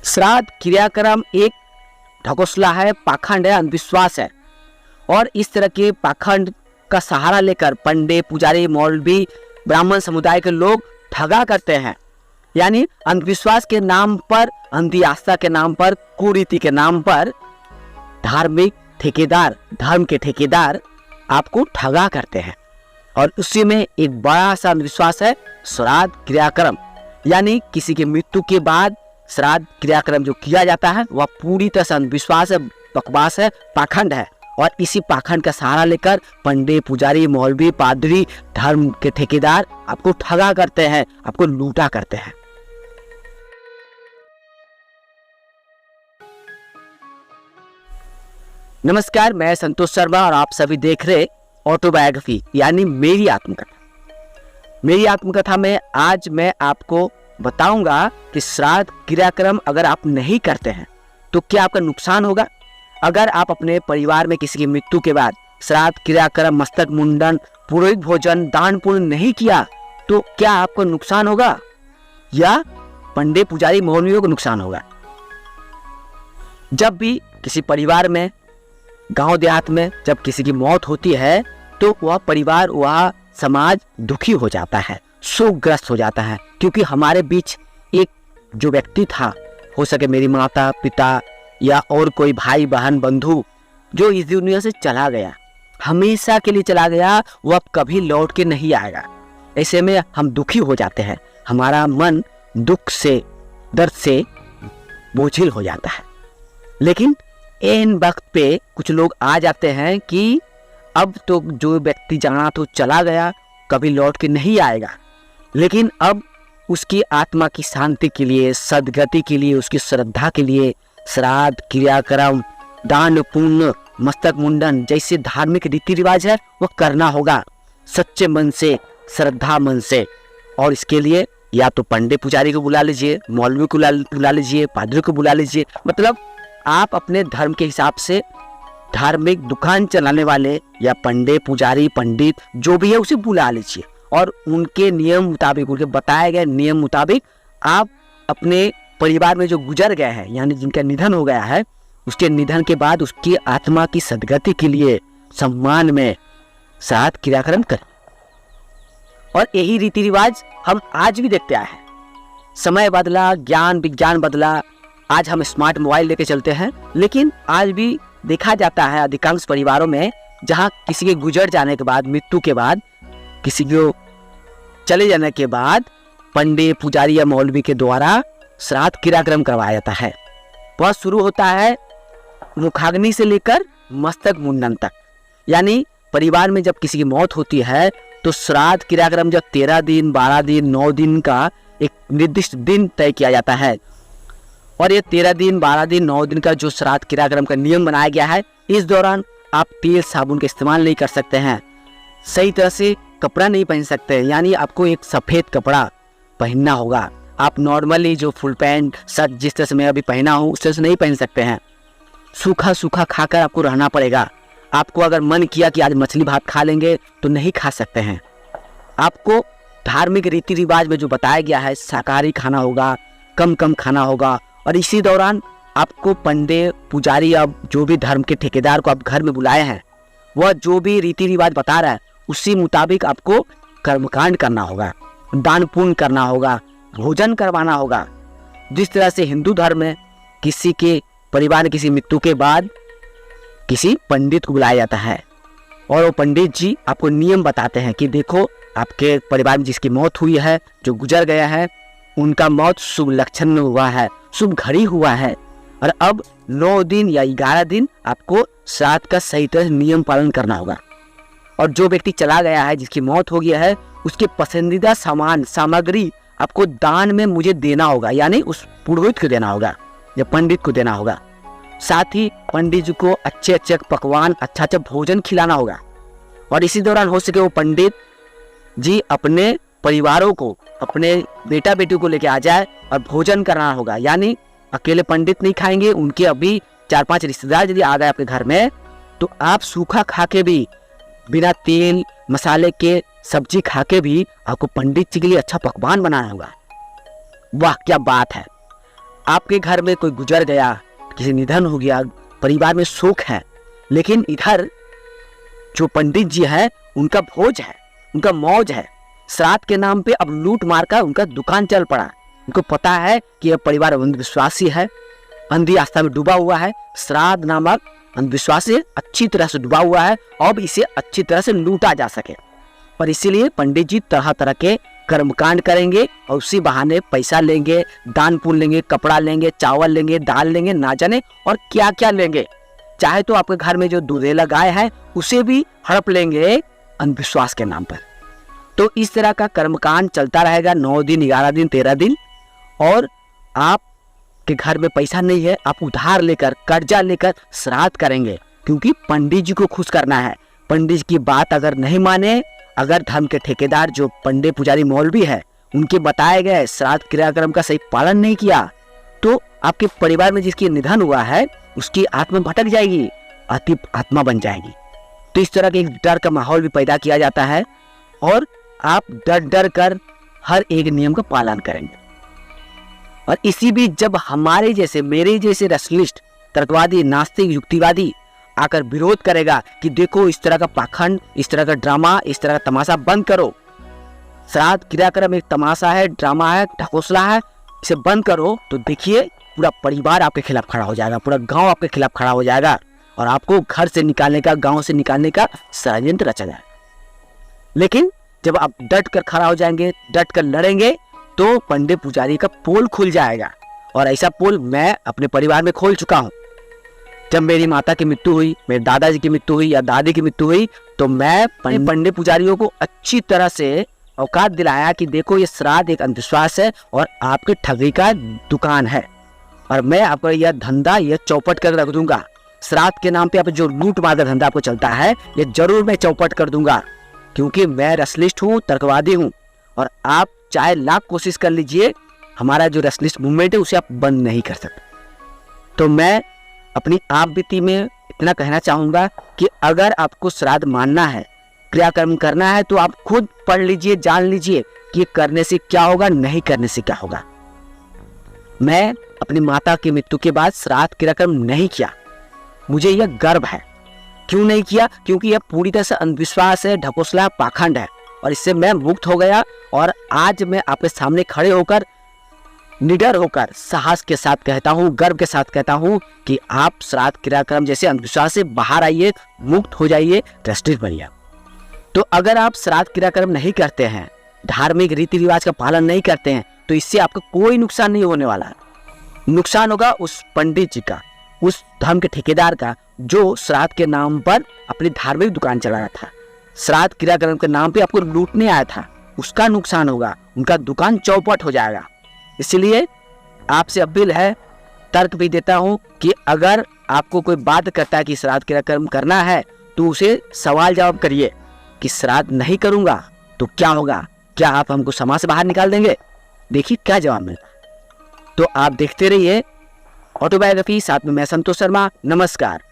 श्राद्ध क्रियाक्रम एक ढकोसला है, पाखंड है, अंधविश्वास है। और इस तरह के पाखंड का सहारा लेकर पंडित, पुजारी, मौलवी, ब्राह्मण समुदाय के लोग ठगा करते हैं। यानी अंधविश्वास के नाम पर, अंधी आस्था के नाम पर, कुरीति के नाम पर धार्मिक ठेकेदार, धर्म के ठेकेदार आपको ठगा करते हैं। और उसी में एक बड़ा सा अंधविश्वास है श्राद्ध क्रियाक्रम। यानी किसी की मृत्यु के बाद श्राद्ध क्रियाक्रम जो किया जाता है वह पूरी तरह से अंधविश्वास है, बकवास है, पाखंड है। और इसी पाखंड का सहारा लेकर पंडित, पुजारी, मौलवी, पादरी, धर्म के ठेकेदार आपको ठगा करते हैं, आपको लूटा करते हैं। नमस्कार, मैं संतोष शर्मा और आप सभी देख रहे ऑटोबायोग्राफी यानी मेरी आत्मकथा। मेरी आत्मकथा में आज मैं आपको बताऊंगा कि श्राद्ध क्रियाक्रम अगर आप नहीं करते हैं तो क्या आपका नुकसान होगा। अगर आप अपने परिवार में किसी की मृत्यु के बाद श्राद्ध क्रियाक्रम, मस्तक मुंडन, पुरोहित भोजन, दान पुण्य नहीं किया तो क्या आपको नुकसान होगा या पंडित, पुजारी, मौलवियों को नुकसान होगा। जब भी किसी परिवार में, गांव देहात में जब किसी की मौत होती है तो वह परिवार, वह समाज दुखी हो जाता है, शोकग्रस्त हो जाता है। क्योंकि हमारे बीच एक जो व्यक्ति था, हो सके मेरी माता पिता या और कोई भाई बहन बंधु, जो इस दुनिया से चला गया, हमेशा के लिए चला गया, वो अब कभी लौट के नहीं आएगा। ऐसे में हम दुखी हो जाते हैं, हमारा मन दुख से, दर्द से बोझिल हो जाता है। लेकिन इन वक्त पे कुछ लोग आ जाते हैं कि अब तो जो व्यक्ति जाना तो चला गया, कभी लौट के नहीं आएगा, लेकिन अब उसकी आत्मा की शांति के लिए, सद्गति के लिए, उसकी श्रद्धा के लिए श्राद्ध क्रियाक्रम, दान पुण्य, मस्तक मुंडन जैसे धार्मिक रीति रिवाज है वो करना होगा सच्चे मन से, श्रद्धा मन से। और इसके लिए या तो पंडित पुजारी को बुला लीजिए, मौलवी को बुला लीजिए, पादरी को बुला लीजिए। मतलब आप अपने धर्म के हिसाब से धार्मिक दुकान चलाने वाले या पंडित, पुजारी, पंडित जो भी है उसे बुला लीजिए और उनके नियम मुताबिक, उनके बताए गए नियम मुताबिक आप अपने परिवार में जो गुजर गए हैं, यानी जिनका निधन हो गया है, उसके निधन के बाद उसकी आत्मा की सद्गति के लिए सम्मान में श्राद्ध क्रियाक्रम करें। और यही रीति रिवाज हम आज भी देखते आए हैं। समय बदला, ज्ञान विज्ञान बदला, आज हम स्मार्ट मोबाइल लेके चलते हैं, लेकिन आज भी देखा जाता है अधिकांश परिवारों में जहां किसी के गुजर जाने के बाद, मृत्यु के बाद, किसी को चले जाने के बाद पंडित, पुजारी या मौलवी के द्वारा श्राद्ध क्रियाक्रम करवाया जाता है। वह शुरू होता है मुखाग्नि से लेकर मस्तक मुंडन तक। यानी परिवार में जब किसी की मौत होती है तो श्राद्ध क्रियाक्रम जब 13 दिन, 12 दिन, 9 दिन का एक निर्दिष्ट दिन तय किया जाता है। और ये 13 दिन, 12 दिन, 9 दिन का जो श्राद्ध क्रियाक्रम का नियम बनाया गया है, इस दौरान आप तेल साबुन का इस्तेमाल नहीं कर सकते हैं, सही तरह से कपड़ा नहीं पहन सकते हैं। यानी आपको एक सफ़ेद कपड़ा पहनना होगा। आप नॉर्मली जो फुल पैंट शर्ट जिस तरह से मैं अभी पहना हूँ उस तरह से नहीं पहन सकते हैं। सूखा सूखा खाकर आपको रहना पड़ेगा। आपको अगर मन किया कि आज मछली भात खा लेंगे तो नहीं खा सकते हैं। आपको धार्मिक रीति रिवाज में जो बताया गया है शाकाहारी खाना होगा, कम कम खाना होगा। और इसी दौरान आपको पंडित, पुजारी, अब जो भी धर्म के ठेकेदार को आप घर में बुलाए हैं, वह जो भी रीति रिवाज बता रहा है उसी मुताबिक आपको कर्मकांड करना होगा, दान पुण्य करना होगा, भोजन करवाना होगा। जिस तरह से हिंदू धर्म में किसी के परिवार में किसी मृत्यु के बाद किसी पंडित को बुलाया जाता है और वो पंडित जी आपको नियम बताते हैं कि देखो आपके परिवार में जिसकी मौत हुई है, जो गुजर गया है, उनका मौत शुभ लक्षण में हुआ है, शुभ घड़ी हुआ है। और अब 9 दिन या 11 दिन आपको श्राद्ध का सही तरह नियम पालन करना होगा। और जो व्यक्ति चला गया है, जिसकी मौत हो गया है, उसके पसंदीदा सामान सामग्री आपको दान में मुझे देना होगा। यानी उस पुरोहित को देना होगा या पंडित को देना होगा। साथ ही पंडित जी को अच्छे अच्छे पकवान, अच्छा अच्छा भोजन खिलाना होगा। और इसी दौरान हो सके वो पंडित जी अपने परिवारों को, अपने बेटा बेटी को लेके आ जाए और भोजन कराना होगा। यानी अकेले पंडित नहीं खाएंगे, उनके अभी 4-5 रिश्तेदार यदि आ गए आपके घर में तो आप सूखा खा के भी बिना तेल मसाले के सब्जी खा के भी आपको पंडित जी के लिए अच्छा पकवान बनाना होगा। वाह क्या बात है। आपके घर में कोई गुजर गया, किसी निधन हो गया, परिवार में शोक है, लेकिन इधर जो पंडित जी है उनका भोज है, उनका मौज है। श्राद्ध के नाम पे अब लूट मार का उनका दुकान चल पड़ा। उनको पता है कि यह परिवार अंधविश्वासी है, अंधी आस्था में डूबा हुआ है। श्राद्ध नामक अंधविश्वास से अच्छी तरह से डूबा हुआ है, अब इसे अच्छी तरह से लूटा जा सके। और इसीलिए पंडित जी तरह तरह के कर्मकांड करेंगे और उसी बहाने पैसा लेंगे, दान पुण्य लेंगे, कपड़ा लेंगे, चावल लेंगे, दाल लेंगे, ना जाने और क्या क्या लेंगे। चाहे तो आपके घर में जो दूधेला गाय है उसे भी हड़प लेंगे अंधविश्वास के नाम पर। तो इस तरह का कर्मकांड चलता रहेगा 9 दिन, 11 दिन, 13 दिन। और आप के घर में पैसा नहीं है, आप उधार लेकर, कर्जा लेकर श्राद्ध करेंगे, क्योंकि पंडित जी को खुश करना है। पंडित जी की बात अगर नहीं माने, अगर धर्म के ठेकेदार जो पंडित पुजारी मौलवी है उनके बताए गए श्राद्ध क्रियाक्रम का सही पालन नहीं किया, तो आपके परिवार में जिसकी निधन हुआ है उसकी आत्मा भटक जाएगी, अति आत्मा बन जाएगी। तो इस तरह के एक डर का माहौल भी पैदा किया जाता है और आप डर डर कर हर एक नियम का पालन करेंगे। और इसी बीच जब हमारे जैसे, मेरे जैसे रसलिस्ट, तर्कवादी, नास्तिक, युक्तिवादी आकर विरोध करेगा कि देखो इस तरह का पाखंड, इस तरह का ड्रामा, इस तरह का तमाशा बंद करो, श्राद्ध क्रियाक्रम एक तमाशा है, ड्रामा है, ढकोसला है, इसे बंद करो, तो देखिए पूरा परिवार आपके खिलाफ खड़ा हो जाएगा, पूरा गांव आपके खिलाफ खड़ा हो जाएगा और आपको घर से निकालने का, गांव से निकालने का षड्यंत्र रचा जाएगा। लेकिन जब आप डट कर खड़ा हो जाएंगे, डट कर लड़ेंगे, तो पंडित पुजारी का पोल खुल जाएगा। और ऐसा पोल मैं अपने परिवार में खोल चुका हूँ। जब मेरी माता की मृत्यु हुई, मेरे दादाजी की मृत्यु हुई या दादी की मृत्यु हुई, तो मैं पंडित पुजारियों को अच्छी तरह से औकात दिलाया कि देखो ये श्राद्ध एक अंधविश्वास है और आपके ठगी का दुकान है, और मैं आपका यह धंधा, यह चौपट कर रख दूंगा। श्राद्ध के नाम पे आप जो लूट मार का धंधा आपको चलता है, ये जरूर मैं चौपट कर दूंगा, क्योंकि मैं रसलिस्ट हूँ, तर्कवादी हूँ। और आप चाहे लाख कोशिश कर लीजिए, हमारा जो रसलिस्ट मूवमेंट है उसे आप बंद नहीं कर सकते। तो मैं अपनी आप बीती में इतना कहना चाहूँगा कि अगर आपको श्राद्ध मानना है, क्रियाकर्म करना है, तो आप खुद पढ़ लीजिए, जान लीजिए कि करने से क्या होगा, नहीं करने से क्या होगा। मैं अपनी माता की मृत्यु के बाद श्राद्ध क्रियाकर्म नहीं किया, मुझे यह गर्व है। क्यों नहीं किया? क्योंकि यह पूरी तरह से अंधविश्वास है, ढकोसला, पाखंड है, और इससे मैं मुक्त हो गया। और आज मैं आपके सामने खड़े होकर, निडर होकर, साहस के साथ कहता हूँ, गर्व के साथ कहता हूँ कि आप श्राद्ध क्रियाक्रम जैसे अंधविश्वास से बाहर आइए, मुक्त हो जाइए, रसलिस्ट बनिए। तो अगर आप श्राद्ध क्रियाक्रम नहीं करते हैं, धार्मिक रीति रिवाज का पालन नहीं करते हैं, तो इससे आपको कोई नुकसान नहीं होने वाला है। नुकसान होगा उस पंडित जी का, उस धर्म के ठेकेदार का, जो श्राद्ध के नाम पर अपनी धार्मिक दुकान चला रहा था, श्राद्ध क्रियाक्रम के नाम पे आपको लूटने आया था, उसका नुकसान होगा, उनका दुकान चौपट हो जाएगा। इसलिए आपसे अपील है, तर्क भी देता हूं कि अगर आपको कोई बात करता है कि श्राद्ध क्रियाक्रम करना है, तो उसे सवाल जवाब करिए कि श्राद्ध नहीं करूंगा तो क्या होगा, क्या आप हमको समाज से बाहर निकाल देंगे? देखिए क्या जवाब मिलता है। तो आप देखते रहिए ऑटोबायोग्राफी, साथ में मैं संतोष शर्मा। नमस्कार।